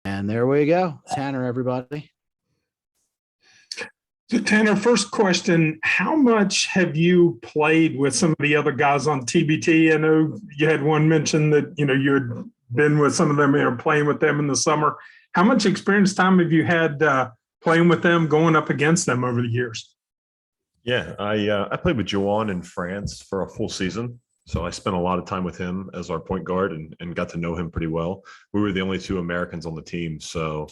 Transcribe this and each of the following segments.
And there we go. Tanner, everybody. So Tanner, first question, how much have you played with some of the other guys on TBT? I know you had one mention that, you had been with some of them or playing with them in the summer. How much experience time have you had playing with them, going up against them over the years? Yeah, I played with Joan in France for a full season. So I spent a lot of time with him as our point guard and got to know him pretty well. We were the only two Americans on the team. So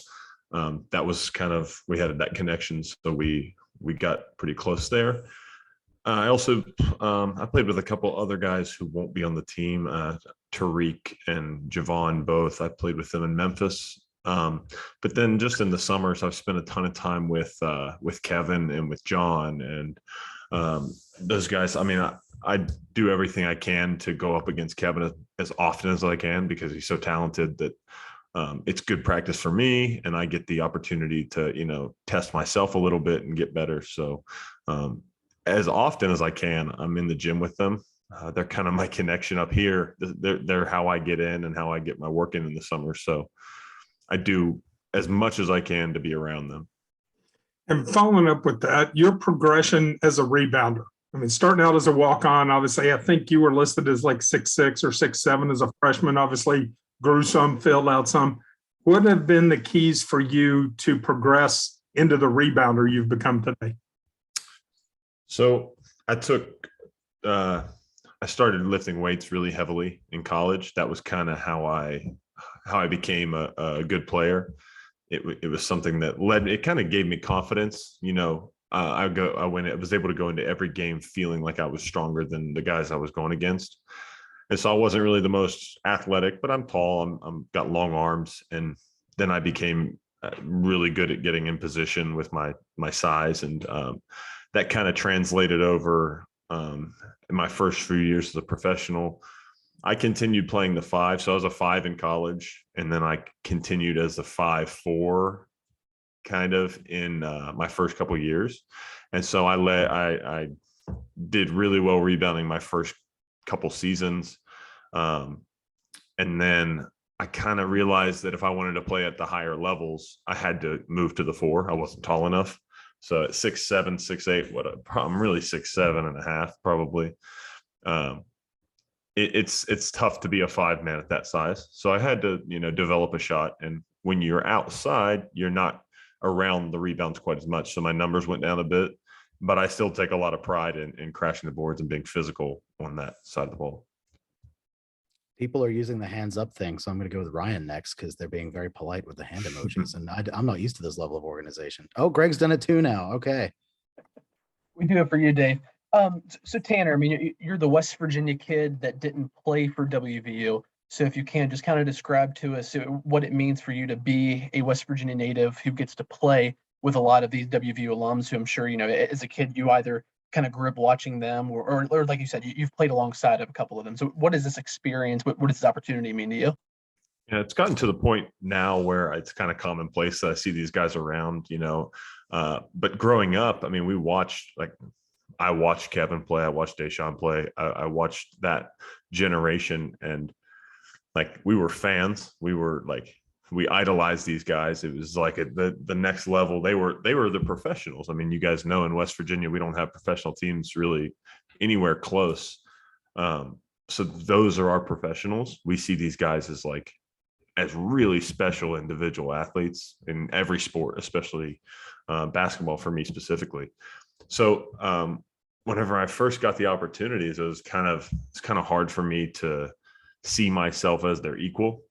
that was we had that connection. So we got pretty close there. I also I played with a couple other guys who won't be on the team, Tariq and Javon both. I played with them in Memphis. But then just in the summers, I've spent a ton of time with Kevin and with John and those guys. I mean, I do everything I can to go up against Kevin as often as I can because he's so talented that it's good practice for me, and I get the opportunity to test myself a little bit and get better. So as often as I can, I'm in the gym with them. They're kind of my connection up here. They're how I get in and how I get my work in the summer. So I do as much as I can to be around them. And following up with that, your progression as a rebounder. I mean, starting out as a walk-on, obviously, I think you were listed as like 6'6" or 6'7" as a freshman, obviously grew some, filled out some. What have been the keys for you to progress into the rebounder you've become today? So I started lifting weights really heavily in college. That was kind of how I became a good player. It was something that it kind of gave me confidence. I was able to go into every game feeling like I was stronger than the guys I was going against. And so I wasn't really the most athletic, but I'm tall. I'm got long arms. And then I became really good at getting in position with my size. And that kind of translated over in my first few years as a professional. I continued playing the 5. So I was a 5 in college. And then I continued as a 5'4" kind of in my first couple of years. And so I did really well rebounding my first couple seasons. And then I kind of realized that if I wanted to play at the higher levels, I had to move to the 4. I wasn't tall enough. So at 6'7", 6'8", I'm really 6'7.5" probably. It's tough to be a 5-man at that size. So I had to, develop a shot. And when you're outside, you're not around the rebounds quite as much. So my numbers went down a bit, but I still take a lot of pride in crashing the boards and being physical on that side of the ball. People are using the hands up thing, so I'm going to go with Ryan next because they're being very polite with the hand emojis, and I'm not used to this level of organization. Oh, Greg's done it too now. Okay. We do it for you, Dave. So Tanner, I mean, you're the West Virginia kid that didn't play for WVU. So if you can just kind of describe to us what it means for you to be a West Virginia native who gets to play with a lot of these WVU alums who I'm sure, as a kid, you either kind of grew up watching them or like you said, you've played alongside of a couple of them. So what is this experience? What does this opportunity mean to you? Yeah, it's gotten to the point now where it's kind of commonplace that I see these guys around, but growing up, I mean, I watched Kevin play. I watched Deshaun play. I watched that generation, and we were fans. We idolized these guys. It was like the next level. They were the professionals. I mean, you guys know in West Virginia, we don't have professional teams really anywhere close. So those are our professionals. We see these guys as really special individual athletes in every sport, especially basketball for me specifically. So whenever I first got the opportunities, it's kind of hard for me to see myself as their equal.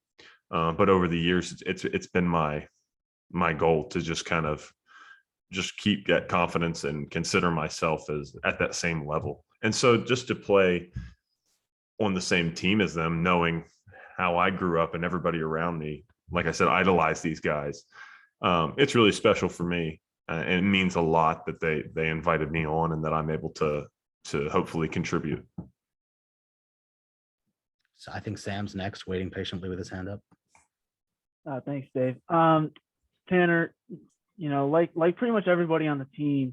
But over the years, it's been my goal to just keep that confidence and consider myself as at that same level. And so just to play on the same team as them, knowing how I grew up and everybody around me, like I said, idolize these guys. It's really special for me. And it means a lot that they invited me on and that I'm able to hopefully contribute. So I think Sam's next, waiting patiently with his hand up. Thanks, Dave. Tanner, like pretty much everybody on the team,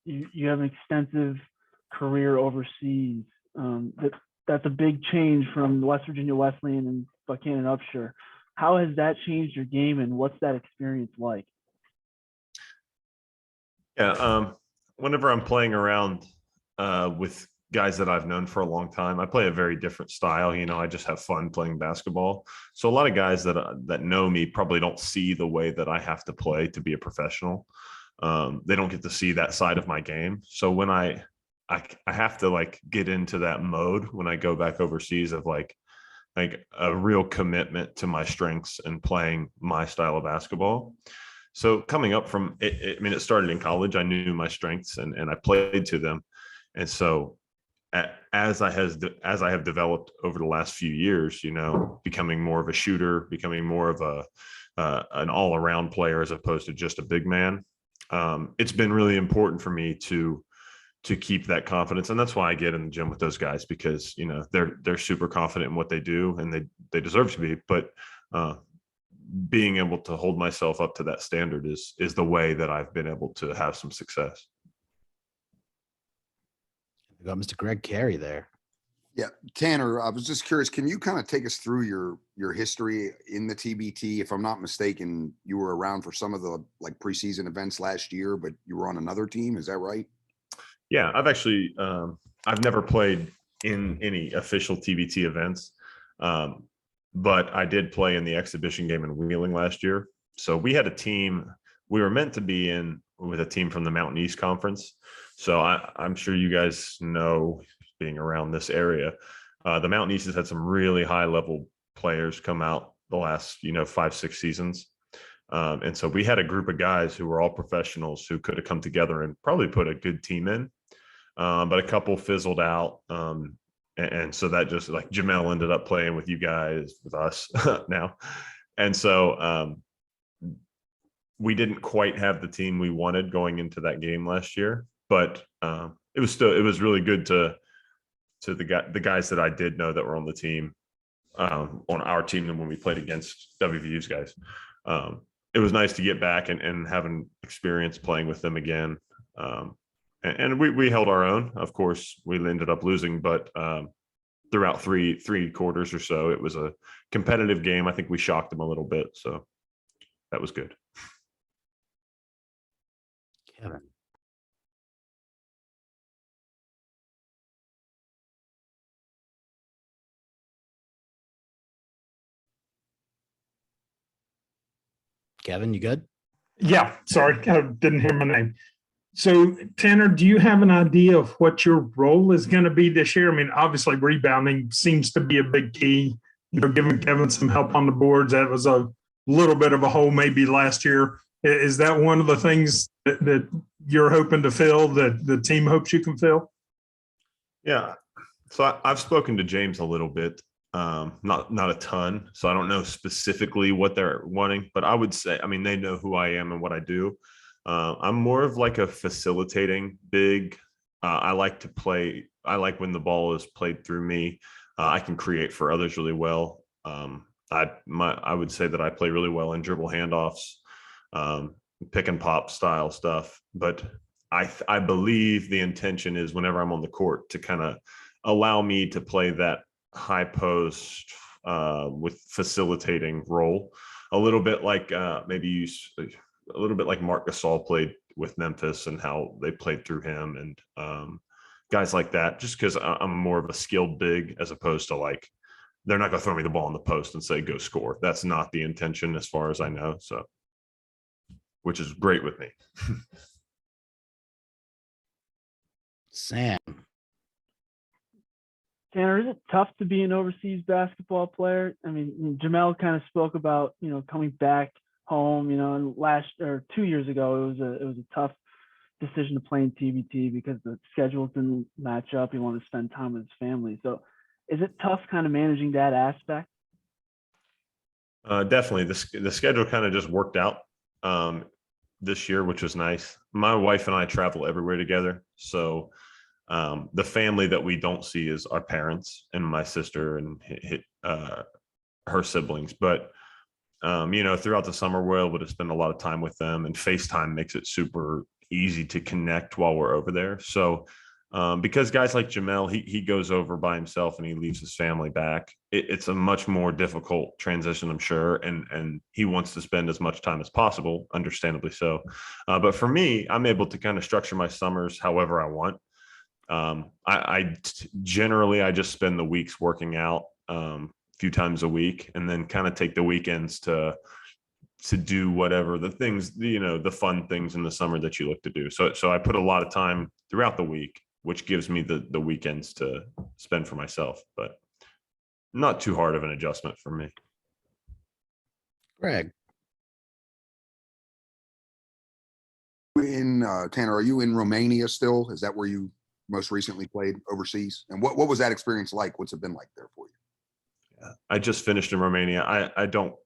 you have an extensive career overseas. That's a big change from West Virginia Wesleyan and Buchanan Upshur. how has that changed your game, and what's that experience like? Yeah. Whenever I'm playing around with guys that I've known for a long time, I play a very different style. I just have fun playing basketball. So a lot of guys that know me probably don't see the way that I have to play to be a professional. They don't get to see that side of my game. So when I have to like get into that mode when I go back overseas of like a real commitment to my strengths and playing my style of basketball. So coming up from it, it started in college. I knew my strengths and I played to them. And so as I have developed over the last few years, becoming more of a shooter, becoming more of an all around player as opposed to just a big man. It's been really important for me to keep that confidence. And that's why I get in the gym with those guys, because, they're super confident in what they do and they deserve to be, but being able to hold myself up to that standard is the way that I've been able to have some success. We got Mr. Greg Carey there. Yeah, Tanner, I was just curious, can you kind of take us through your history in the TBT? If I'm not mistaken, you were around for some of the like preseason events last year, but you were on another team. Is that right? Yeah, I've actually I've never played in any official TBT events, but I did play in the exhibition game in Wheeling last year. So we had a team. We were meant to be in with a team from the Mountain East Conference. So I'm sure you guys know, being around this area, the Mountain East has had some really high level players come out the last 5-6 seasons. And so we had a group of guys who were all professionals who could have come together and probably put a good team in. But a couple fizzled out. And so that just like Jamel ended up playing with you guys, with us now. And so we didn't quite have the team we wanted going into that game last year, but it was really good to the guys that I did know that were on the team, on our team, and when we played against WVU's guys. It was nice to get back and have an experience playing with them again. And we held our own. Of course, we ended up losing, but throughout three quarters or so, it was a competitive game. I think we shocked them a little bit, so that was good. Kevin. Kevin, you good? Yeah, sorry, I didn't hear my name. So, Tanner, do you have an idea of what your role is going to be this year? I mean, obviously, rebounding seems to be a big key. Giving Kevin some help on the boards, that was a little bit of a hole maybe last year. Is that one of the things that you're hoping to fill, that the team hopes you can fill? Yeah. So I've spoken to James a little bit, not a ton. So I don't know specifically what they're wanting, but I would say, they know who I am and what I do. I'm more of like a facilitating big. I like to play. I like when the ball is played through me. I can create for others really well. I would say that I play really well in dribble handoffs, pick and pop style stuff. But I believe the intention is whenever I'm on the court to kind of allow me to play that high post with facilitating role, a little bit like maybe a little bit like Marc Gasol played with Memphis and how they played through him and guys like that, just because I'm more of a skilled big as opposed to like, they're not going to throw me the ball in the post and say, go score. That's not the intention as far as I know. So, which is great with me. Sam. Tanner, is it tough to be an overseas basketball player? I mean, Jamel kind of spoke about, coming back home, and 2 years ago, it was a tough decision to play in TBT because the schedules didn't match up. He wanted to spend time with his family. So is it tough kind of managing that aspect? Definitely. The schedule kind of just worked out this year, which was nice. My wife and I travel everywhere together. So the family that we don't see is our parents and my sister and her siblings. But, throughout the summer, we're able to spend a lot of time with them, and FaceTime makes it super easy to connect while we're over there. So Because guys like Jamel, he goes over by himself and he leaves his family back. It's a much more difficult transition, I'm sure, and he wants to spend as much time as possible, understandably so. But for me, I'm able to kind of structure my summers however I want. Generally I just spend the weeks working out a few times a week, and then kind of take the weekends to do whatever the things, the fun things in the summer that you look to do. So I put a lot of time throughout the week, which gives me the weekends to spend for myself, but not too hard of an adjustment for me. Greg, Tanner, are you in Romania still? Is that where you most recently played overseas? And what was that experience like? What's it been like there for you? Yeah, I just finished in Romania. I don't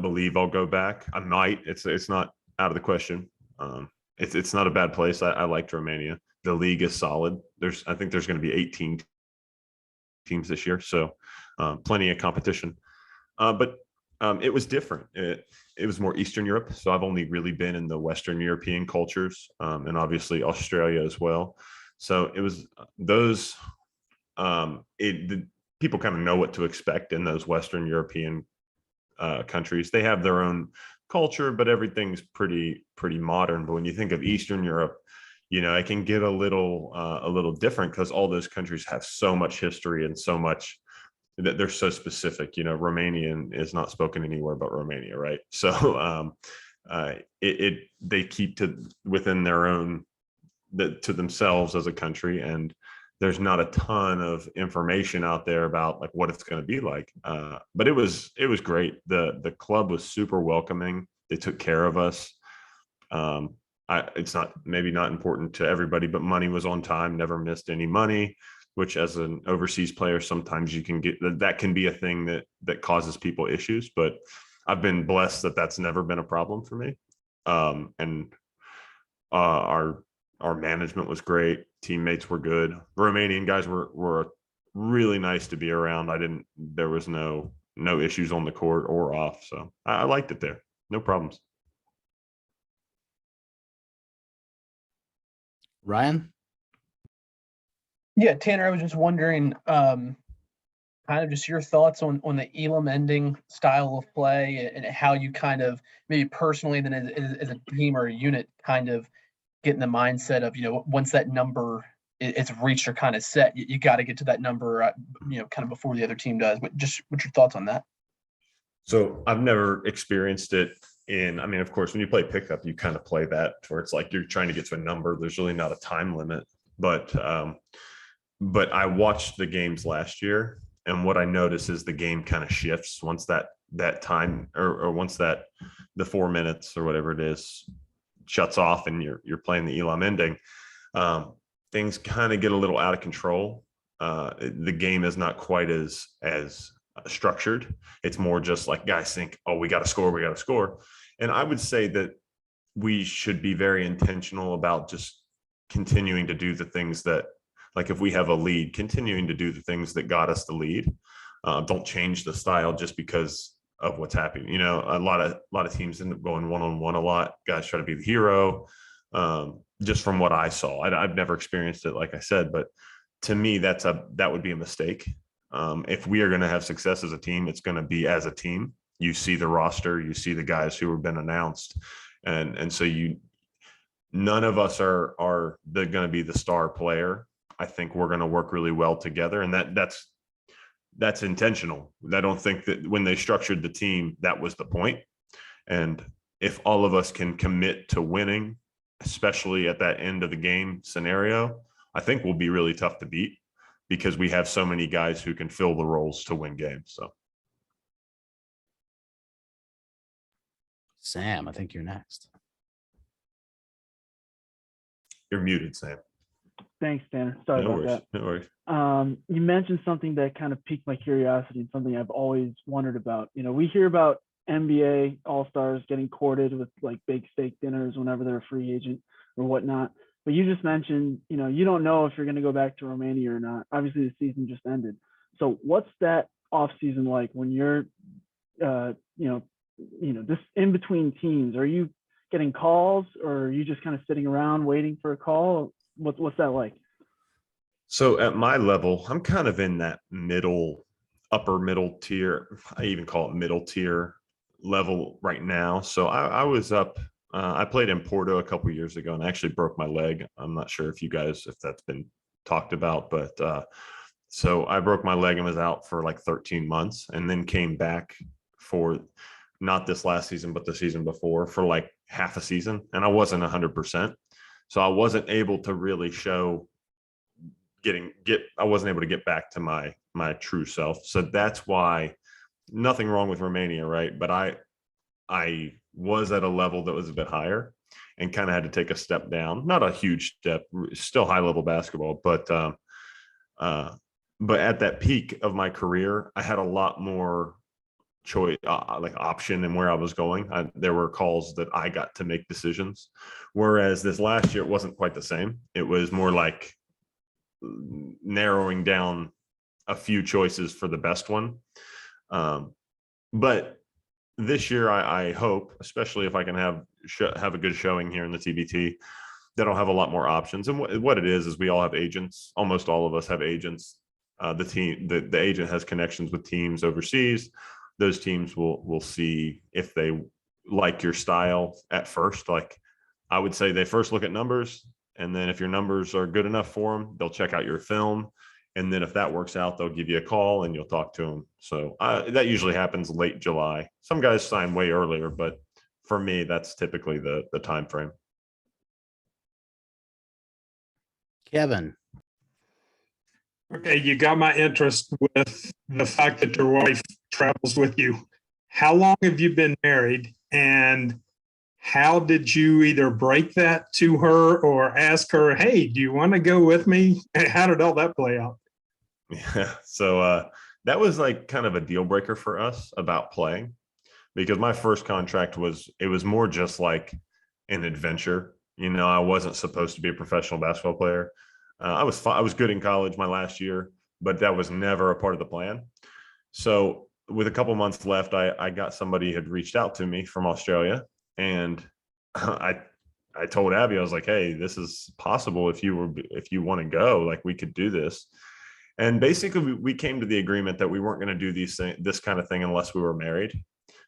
believe I'll go back. I might. It's not out of the question. It's not a bad place. I liked Romania. The league is solid. I think there's going to be 18 teams this year, so plenty of competition. But it was different. It was more Eastern Europe, so I've only really been in the Western European cultures, and obviously Australia as well. So it was those. The people kind of know what to expect in those Western European countries. They have their own culture, but everything's pretty modern. But when you think of Eastern Europe, it can get a little different because all those countries have so much history and so much that they're so specific. Romanian is not spoken anywhere but Romania, right? So they keep within their own to themselves as a country, and there's not a ton of information out there about like what it's going to be like. But it was great. The club was super welcoming. They took care of us. It's maybe not important to everybody, but money was on time, never missed any money, which as an overseas player, sometimes you can get, that can be a thing that causes people issues, but I've been blessed that that's never been a problem for me. And our management was great. Teammates were good. Romanian guys were really nice to be around. There was no issues on the court or off. So I liked it there. No problems. Ryan? Yeah, Tanner, I was just wondering, kind of just your thoughts on the Elam ending style of play and how you kind of maybe personally, then as a team or a unit, kind of get in the mindset of, once that number it's reached or kind of set, you got to get to that number, kind of before the other team does. But just what's your thoughts on that? So I've never experienced it of course, when you play pickup, you kind of play that where it's like you're trying to get to a number. There's really not a time limit, but I watched the games last year, and what I notice is the game kind of shifts once that time or once that the 4 minutes or whatever it is shuts off and you're playing the Elam ending. Things kind of get a little out of control. The game is not quite as structured. It's more just like guys think, oh, we got to score. And I would say that we should be very intentional about just continuing to do the things that, like if we have a lead, continuing to do the things that got us the lead. Don't change the style just because of what's happening. A lot of teams end up going one-on-one a lot. Guys try to be the hero. Just from what I saw, I've never experienced it, like I said, but to me, that would be a mistake. If we are going to have success as a team, it's going to be as a team. You see the roster, you see the guys who have been announced, and so none of us are going to be the star player. I think we're going to work really well together, and that's intentional. I don't think that when they structured the team, that was the point. And if all of us can commit to winning, especially at that end of the game scenario, I think we'll be really tough to beat because we have so many guys who can fill the roles to win games. So, Sam, I think you're next. you're muted, Sam. Thanks, Tanner. Sorry No about worries. that. No worries. You mentioned something that kind of piqued my curiosity and something I've always wondered about. We hear about NBA All-Stars getting courted with like big steak dinners whenever they're a free agent or whatnot. But you just mentioned, you don't know if you're going to go back to Romania or not. Obviously, the season just ended. So what's that off season like when you're, this in between teams? Are you getting calls or are you just kind of sitting around waiting for a call? What's that like? So at my level, I'm kind of in that upper middle tier. I even call it middle tier level right now. So I was up. I played in Porto a couple years ago and actually broke my leg. I'm not sure if that's been talked about, but so I broke my leg and was out for like 13 months, and then came back for not this last season, but the season before for like half a season, and I wasn't 100%. So I wasn't able to really show I wasn't able to get back to my true self. So that's why, nothing wrong with Romania, right? But I was at a level that was a bit higher and kind of had to take a step down. Not a huge step, still high level basketball, but at that peak of my career, I had a lot more choice, like option in where I was going. There were calls that I got to make decisions. Whereas this last year, it wasn't quite the same. It was more like narrowing down a few choices for the best one. But this year, I hope, especially if I can have a good showing here in the TBT, that I'll have a lot more options. And what it is we all have agents. Almost all of us have agents. The agent has connections with teams overseas. Those teams will see if they like your style at first. Like, I would say they first look at numbers, and then if your numbers are good enough for them, they'll check out your film. And then if that works out, they'll give you a call and you'll talk to them. So that usually happens late July. Some guys sign way earlier, but for me, that's typically the time frame. Kevin. Okay, you got my interest with the fact that your wife travels with you. How long have you been married, and how did you either break that to her or ask her, hey, do you want to go with me? How did all that play out? Yeah. So that was like kind of a deal breaker for us about playing, because my first contract was more just like an adventure. I wasn't supposed to be a professional basketball player. I was good in college my last year, but that was never a part of the plan. So with a couple months left, I got somebody had reached out to me from Australia, and I told Abby, I was like, hey, this is possible if you want to go, like, we could do this. And basically we came to the agreement that we weren't going to do this kind of thing unless we were married,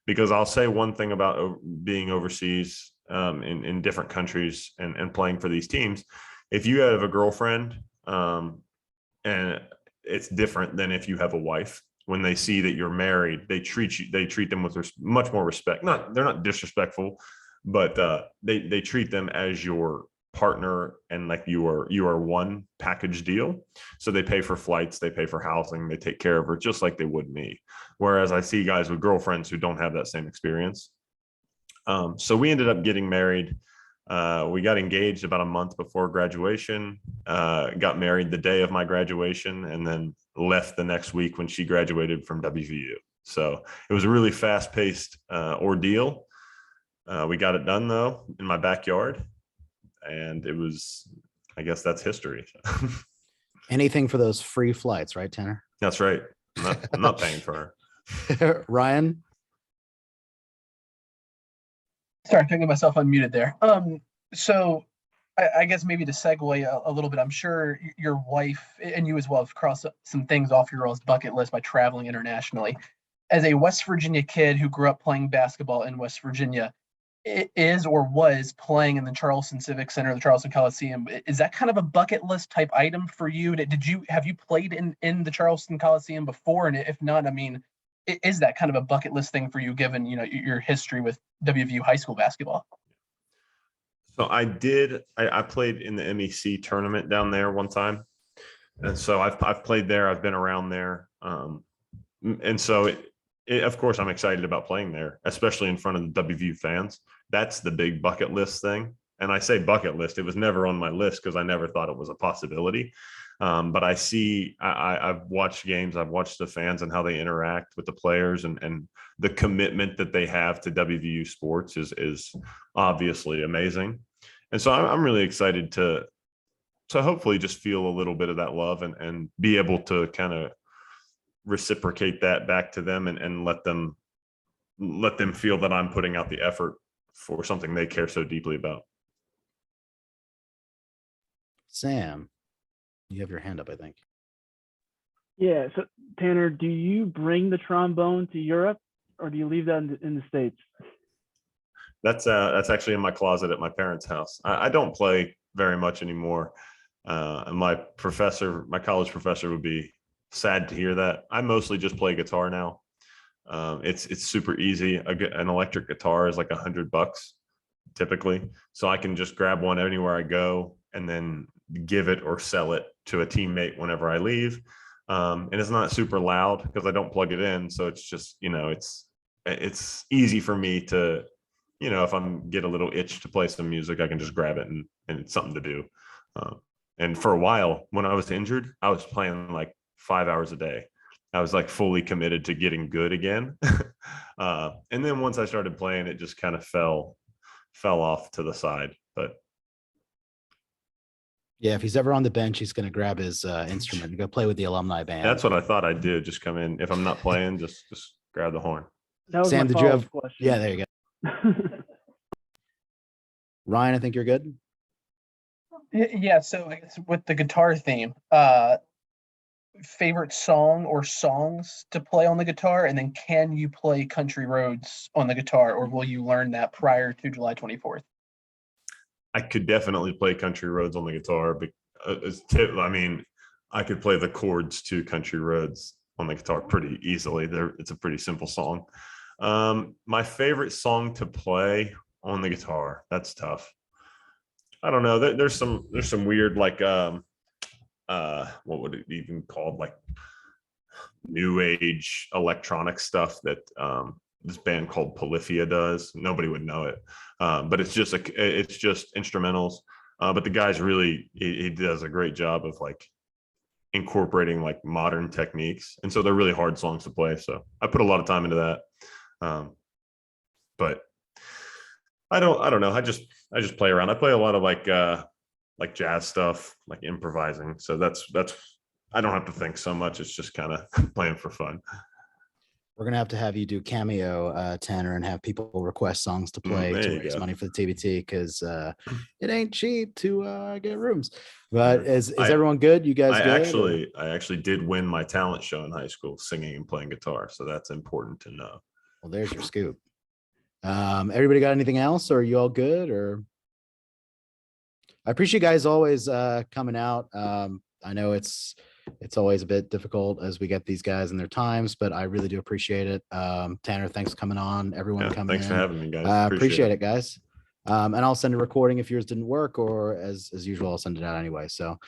because I'll say one thing about being overseas in different countries and playing for these teams. If you have a girlfriend, and it's different than if you have a wife. When they see that you're married, they treat them with much more respect. They're not disrespectful, but they treat them as your partner, and like you are one package deal. So they pay for flights, they pay for housing, they take care of her just like they would me. Whereas I see guys with girlfriends who don't have that same experience. So we ended up getting married. We got engaged about a month before graduation, got married the day of my graduation, and then left the next week when she graduated from WVU. So it was a really fast-paced ordeal. We got it done, though, in my backyard, and I guess that's history. Anything for those free flights, right, Tanner? That's right. I'm not paying for her. Ryan? Sorry, I got myself unmuted there. So I guess maybe to segue a little bit, I'm sure your wife and you as well have crossed some things off your all's bucket list by traveling internationally. As a West Virginia kid who grew up playing basketball in West Virginia, it is or was playing in the Charleston Civic Center, the Charleston Coliseum. Is that kind of a bucket list type item for you? Have you played in the Charleston Coliseum before? And if not, I mean, is that kind of a bucket list thing for you, given your history with WVU high school basketball? So I did. I played in the MEC tournament down there one time, and so I've played there. I've been around there, and so of course I'm excited about playing there, especially in front of the WVU fans. That's the big bucket list thing. And I say bucket list. It was never on my list because I never thought it was a possibility. But I've watched games. I've watched the fans and how they interact with the players, and the commitment that they have to WVU sports is obviously amazing. And so I'm really excited to hopefully just feel a little bit of that love and be able to kind of reciprocate that back to them and let them feel that I'm putting out the effort for something they care so deeply about. Sam, you have your hand up, I think. Yeah. So Tanner, do you bring the trombone to Europe, or do you leave that in the States? That's actually in my closet at my parents' house. I don't play very much anymore. And my college professor would be sad to hear that. I mostly just play guitar now. It's super easy. An electric guitar is like $100 typically. So I can just grab one anywhere I go and then give it or sell it to a teammate whenever I leave. And it's not super loud because I don't plug it in. So it's just, it's easy for me to, if I'm get a little itch to play some music, I can just grab it and it's something to do. And for a while when I was injured, I was playing like 5 hours a day. I was like fully committed to getting good again. And then once I started playing, it just kind of fell off to the side. But Yeah, if he's ever on the bench, he's going to grab his instrument and go play with the alumni band. that's what I thought I'd do. Just come in. If I'm not playing, just grab the horn. That was Sam, my did you have? follow-up question. Yeah, there you go. Ryan, I think you're good. Yeah, so I guess with the guitar theme, favorite song or songs to play on the guitar, and then can you play Country Roads on the guitar, or will you learn that prior to July 24th? I could definitely play Country Roads on the guitar. But I could play the chords to Country Roads on the guitar pretty easily. It's a pretty simple song. My favorite song to play on the guitar, that's tough. I don't know. There's some weird like what would it even called, like new age electronic stuff that this band called Polyphia does. Nobody would know it, but it's just instrumentals. But the guy's really he does a great job of like incorporating like modern techniques, and so they're really hard songs to play. So I put a lot of time into that. But I don't know. I just play around. I play a lot of like jazz stuff, like improvising. So that's I don't have to think so much. It's just kind of playing for fun. We're gonna have you do Cameo, Tanner, and have people request songs to play there to you raise go. money for the TBT because it ain't cheap to get rooms. But is everyone good? You guys good? I actually did win my talent show in high school, singing and playing guitar. So that's important to know. Well, there's your scoop. Everybody got anything else? Or are you all good? Or I appreciate you guys always coming out. I know it's always a bit difficult as we get these guys in their times, but I really do appreciate it. Tanner, thanks for coming on. Everyone coming thanks in. for having me, guys. Appreciate it, guys. And I'll send a recording if yours didn't work, or as usual, I'll send it out anyway. So